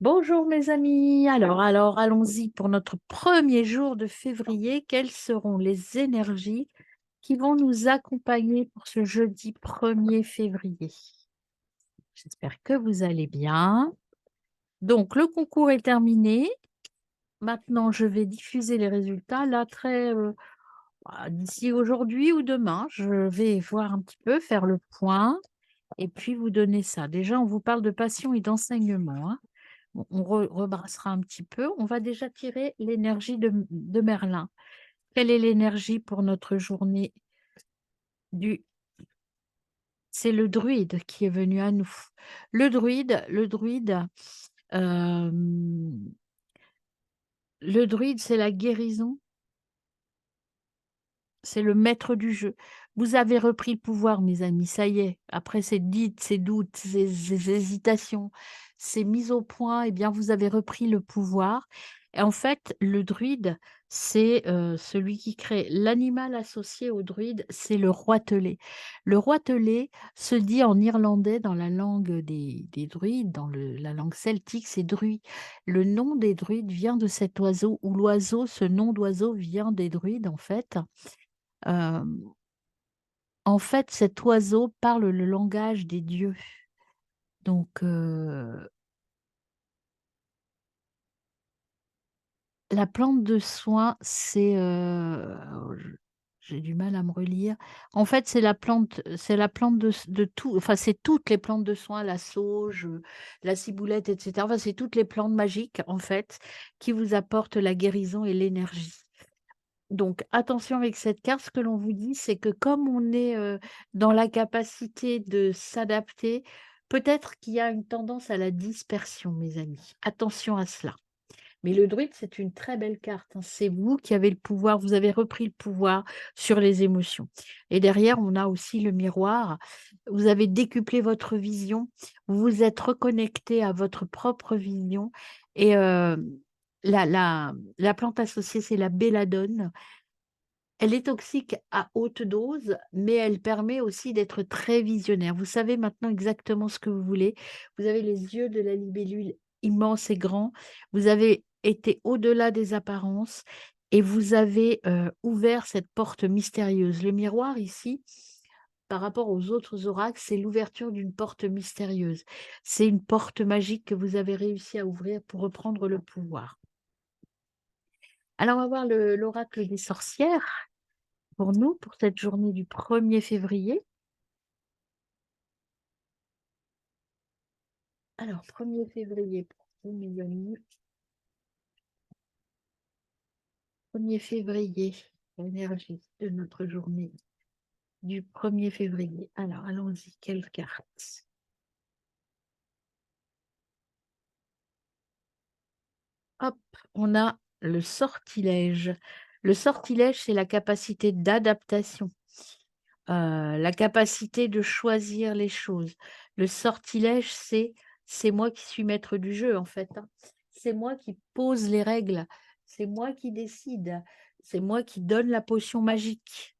Bonjour mes amis. Alors, allons-y pour notre premier jour de février. Quelles seront les énergies qui vont nous accompagner pour ce jeudi 1er février? J'espère que vous allez bien. Donc, le concours est terminé. Maintenant, je vais diffuser les résultats. Là, d'ici aujourd'hui ou demain, je vais voir un petit peu, faire le point et puis vous donner ça. Déjà, on vous parle de passion et d'enseignement, hein. Bon, on rebrassera un petit peu. On va déjà tirer l'énergie de Merlin. Quelle est l'énergie pour notre journée du... C'est le druide qui est venu à nous. Euh, le druide, c'est la guérison. C'est le maître du jeu. Vous avez repris le pouvoir, mes amis, ça y est. Après ces doutes, ces hésitations, ces mises au point, eh bien, vous avez repris le pouvoir. Et en fait, le druide, c'est celui qui crée. L'animal associé au druide, c'est le roitelet. Le roitelet se dit en irlandais, dans la langue des druides, la langue celtique, c'est druid. Le nom des druides vient de cet oiseau, ou ce nom d'oiseau vient des druides, en fait. Hem, En fait, cet oiseau parle le langage des dieux. Donc, la plante de soin, j'ai du mal à me relire. En fait, c'est la plante de tout, enfin, c'est toutes les plantes de soin, la sauge, la ciboulette, et cetera. Enfin, c'est toutes les plantes magiques, en fait, qui vous apportent la guérison et l'énergie. Donc attention avec cette carte, ce que l'on vous dit, c'est que comme on est, dans la capacité de s'adapter, peut-être qu'il y a une tendance à la dispersion, mes amis. Attention à cela. Mais le druide, c'est une très belle carte, hein. C'est vous qui avez le pouvoir, vous avez repris le pouvoir sur les émotions. Et derrière, on a aussi le miroir. Vous avez décuplé votre vision, vous vous êtes reconnecté à votre propre vision et la plante associée, c'est la belladone. Elle est toxique à haute dose, mais elle permet aussi d'être très visionnaire. Vous savez maintenant exactement ce que vous voulez. Vous avez les yeux de la libellule immenses et grands. Vous avez été au-delà des apparences et vous avez ouvert cette porte mystérieuse. Le miroir ici, par rapport aux autres oracles, c'est l'ouverture d'une porte mystérieuse. C'est une porte magique que vous avez réussi à ouvrir pour reprendre le pouvoir. Alors, on va voir l'oracle des sorcières. Pour nous, pour cette journée du 1er février. Alors, 1er février pour vous, mes amis. 1er février, l'énergie de notre journée du 1er février. Alors, allons-y, quelle carte? Hop, on a le sortilège. Le sortilège, c'est la capacité d'adaptation, la capacité de choisir les choses. Le sortilège, c'est moi qui suis maître du jeu, en fait, hein. C'est moi qui pose les règles, c'est moi qui décide, c'est moi qui donne la potion magique.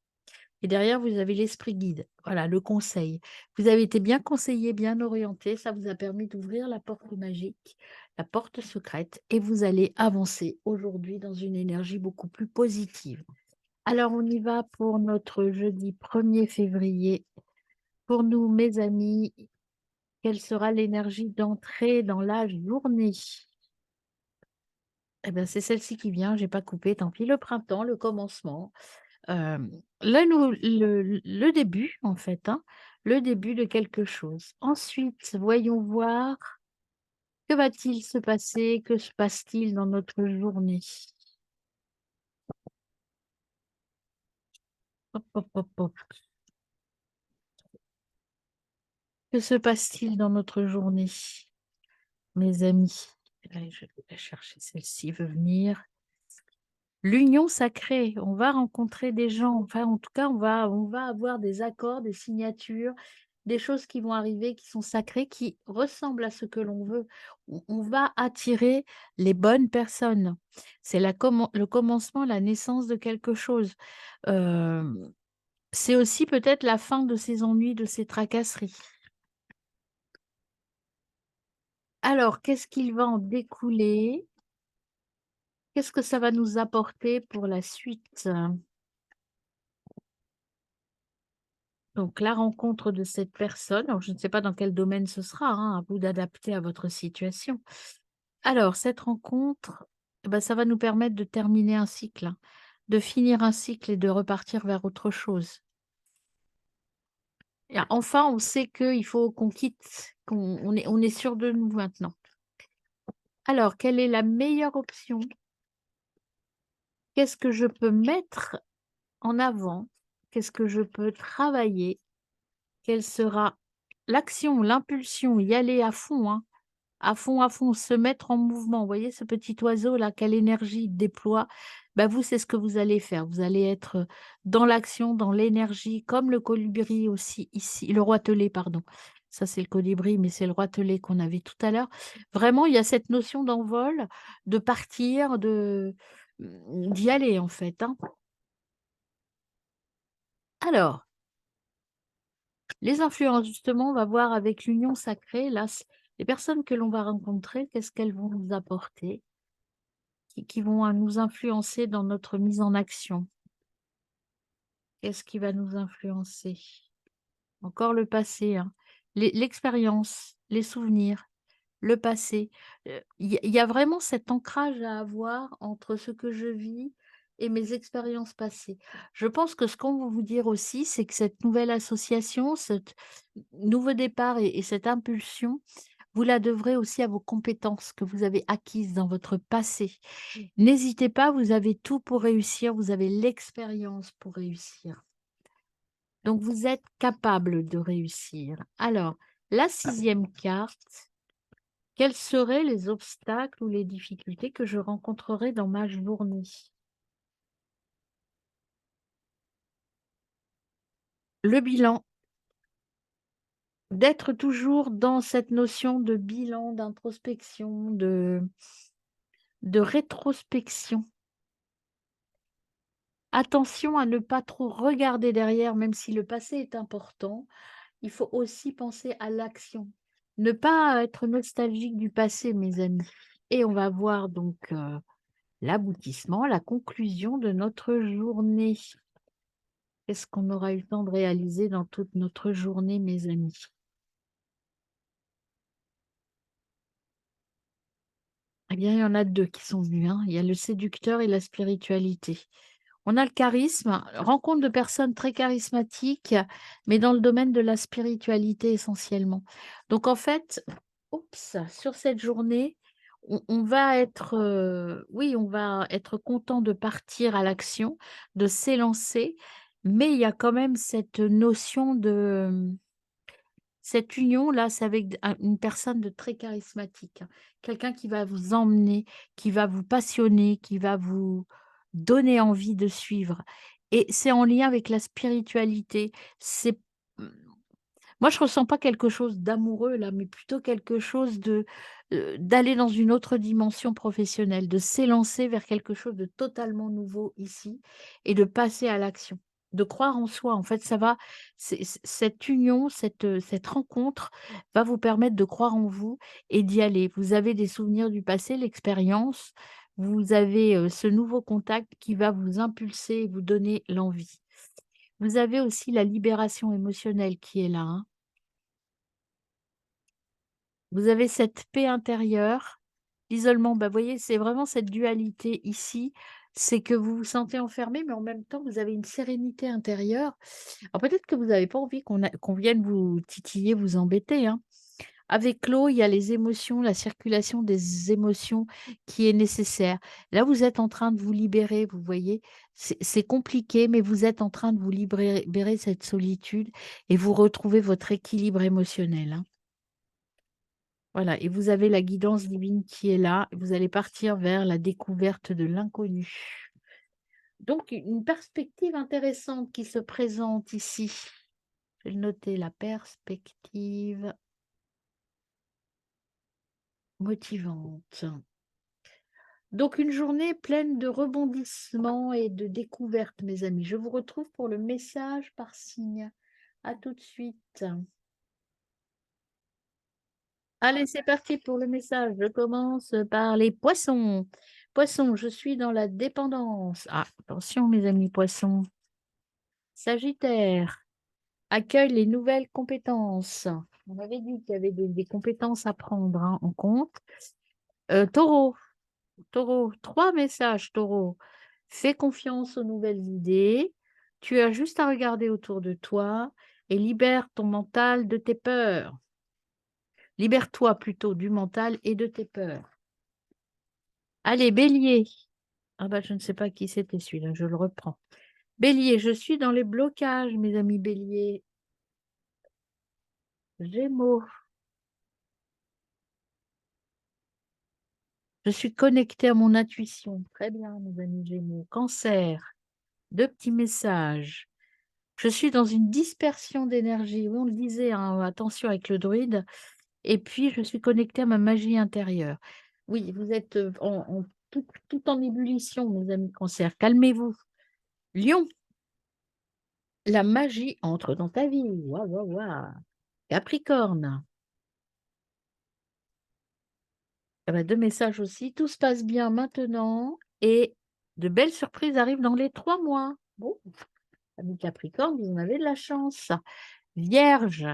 Et derrière, vous avez l'esprit guide, voilà, le conseil. Vous avez été bien conseillé, bien orienté, ça vous a permis d'ouvrir la porte magique, la porte secrète, et vous allez avancer aujourd'hui dans une énergie beaucoup plus positive. Alors, on y va pour notre jeudi 1er février. Pour nous, mes amis, quelle sera l'énergie d'entrée dans la journée? Eh bien, c'est celle-ci qui vient, j'ai pas coupé, tant pis. Le printemps, le commencement, le début, en fait, hein, le début de quelque chose. Ensuite, voyons voir, que va-t-il se passer? Que se passe-t-il dans notre journée? Hop, hop, hop, hop. Que se passe-t-il dans notre journée, mes amis? Là, je vais la chercher, celle-ci veut venir. L'union sacrée, on va rencontrer des gens, enfin en tout cas on va avoir des accords, des signatures, des choses qui vont arriver qui sont sacrées, qui ressemblent à ce que l'on veut. On va attirer les bonnes personnes. C'est le commencement, la naissance de quelque chose. Hem, c'est aussi peut-être la fin de ces ennuis, de ces tracasseries. Alors, qu'est-ce qu'il va en découler? Qu'est-ce que ça va nous apporter pour la suite? Donc la rencontre de cette personne, alors je ne sais pas dans quel domaine ce sera, hein, à vous d'adapter à votre situation. Alors cette rencontre, eh ben, ça va nous permettre de terminer un cycle, hein, de finir un cycle et de repartir vers autre chose. Et enfin, on sait qu'il faut qu'on quitte, on est sûr de nous maintenant. Alors, quelle est la meilleure option? Qu'est-ce que je peux mettre en avant? Qu'est-ce que je peux travailler? Quelle sera l'action, l'impulsion? Y aller à fond, se mettre en mouvement. Vous voyez ce petit oiseau-là, quelle énergie il déploie? Bah, vous, c'est ce que vous allez faire. Vous allez être, dans l'action, dans l'énergie, comme le colibri aussi ici, le roitelet, pardon. Ça, c'est le colibri, mais c'est le roitelet qu'on avait tout à l'heure. Vraiment, il y a cette notion d'envol, de partir, d'y aller, en fait, hein. Alors, les influences, justement, on va voir avec l'union sacrée, là, les personnes que l'on va rencontrer, qu'est-ce qu'elles vont nous apporter? Qui vont, nous influencer dans notre mise en action. Qu'est-ce qui va nous influencer? Encore le passé, hein. L'expérience, les souvenirs, le passé. Il y a vraiment cet ancrage à avoir entre ce que je vis et mes expériences passées. Je pense que ce qu'on va vous dire aussi, c'est que cette nouvelle association, cet nouveau départ et cette impulsion, vous la devrez aussi à vos compétences que vous avez acquises dans votre passé. N'hésitez pas, vous avez tout pour réussir, vous avez l'expérience pour réussir. Donc vous êtes capable de réussir. Alors, la sixième carte, quels seraient les obstacles ou les difficultés que je rencontrerai dans ma journée? Le bilan, d'être toujours dans cette notion de bilan, d'introspection, de rétrospection. Attention à ne pas trop regarder derrière, même si le passé est important. Il faut aussi penser à l'action. Ne pas être nostalgique du passé, mes amis. Et on va voir donc l'aboutissement, la conclusion de notre journée. Qu'est-ce qu'on aura eu le temps de réaliser dans toute notre journée, mes amis? Eh bien, il y en a deux qui sont venus, hein. Il y a le séducteur et la spiritualité. On a le charisme, rencontre de personnes très charismatiques, mais dans le domaine de la spiritualité essentiellement. Donc en fait, oups, sur cette journée, on va être, oui, on va être content de partir à l'action, de s'élancer, mais il y a quand même cette notion de cette union-là, c'est avec une personne de très charismatique, hein. Quelqu'un qui va vous emmener, qui va vous passionner, qui va vous donner envie de suivre et c'est en lien avec la spiritualité. C'est mmh, moi, je ressens pas quelque chose d'amoureux là, mais plutôt quelque chose d'aller dans une autre dimension professionnelle, de s'élancer vers quelque chose de totalement nouveau ici et de passer à l'action, de croire en soi. En fait, ça va cette union, cette rencontre va vous permettre de croire en vous et d'y aller. Vous avez des souvenirs du passé, l'expérience, vous avez, ce nouveau contact qui va vous impulser et vous donner l'envie. Vous avez aussi la libération émotionnelle qui est là, hein. Vous avez cette paix intérieure, l'isolement, bah, vous voyez, c'est vraiment cette dualité ici, c'est que vous vous sentez enfermé, mais en même temps, vous avez une sérénité intérieure. Alors peut-être que vous n'avez pas envie qu'on vienne vous titiller, vous embêter, hein. Avec l'eau, il y a les émotions, la circulation des émotions qui est nécessaire. Là, vous êtes en train de vous libérer, vous voyez? C'est compliqué, mais vous êtes en train de vous libérer cette solitude et vous retrouvez votre équilibre émotionnel, hein. Voilà, et vous avez la guidance divine qui est là. Vous allez partir vers la découverte de l'inconnu. Donc, une perspective intéressante qui se présente ici. Je vais le noter, la perspective motivante. Donc, une journée pleine de rebondissements et de découvertes, mes amis. Je vous retrouve pour le message par signe. À tout de suite. Allez, c'est parti pour le message. Je commence par les poissons. Poissons, je suis dans la dépendance. Ah, attention, mes amis poissons. Sagittaire, accueille les nouvelles compétences. On avait dit qu'il y avait des compétences à prendre hein, en compte. Taureau, taureau, trois messages, taureau. Fais confiance aux nouvelles idées. Tu as juste à regarder autour de toi et libère ton mental de tes peurs. Libère-toi plutôt du mental et de tes peurs. Allez, bélier. Ah bah je ne sais pas qui c'était celui-là, je le reprends. Bélier, je suis dans les blocages, mes amis bélier. Gémeaux, je suis connecté à mon intuition. Très bien, mes amis gémeaux. Cancer, deux petits messages. Je suis dans une dispersion d'énergie. Oui, on le disait, hein, attention avec le druide. Et puis, je suis connecté à ma magie intérieure. Oui, vous êtes tout en ébullition, mes amis cancer. Calmez-vous. Lion, la magie entre dans ta vie. Waouh, waouh, waouh. Capricorne. Ah bah, deux messages aussi. Tout se passe bien maintenant et de belles surprises arrivent dans les 3 mois. Bon, amis Capricorne, vous en avez de la chance. Vierge,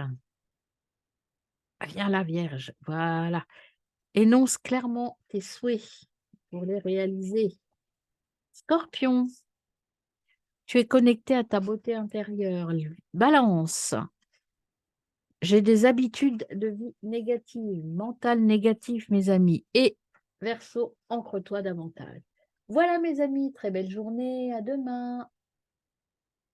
ah, viens la Vierge, voilà. Énonce clairement tes souhaits pour les réaliser. Scorpion, tu es connecté à ta beauté intérieure. Balance, j'ai des habitudes de vie négatives, mentales négatives, mes amis. Et Verseau, ancre-toi davantage. Voilà, mes amis, très belle journée. À demain.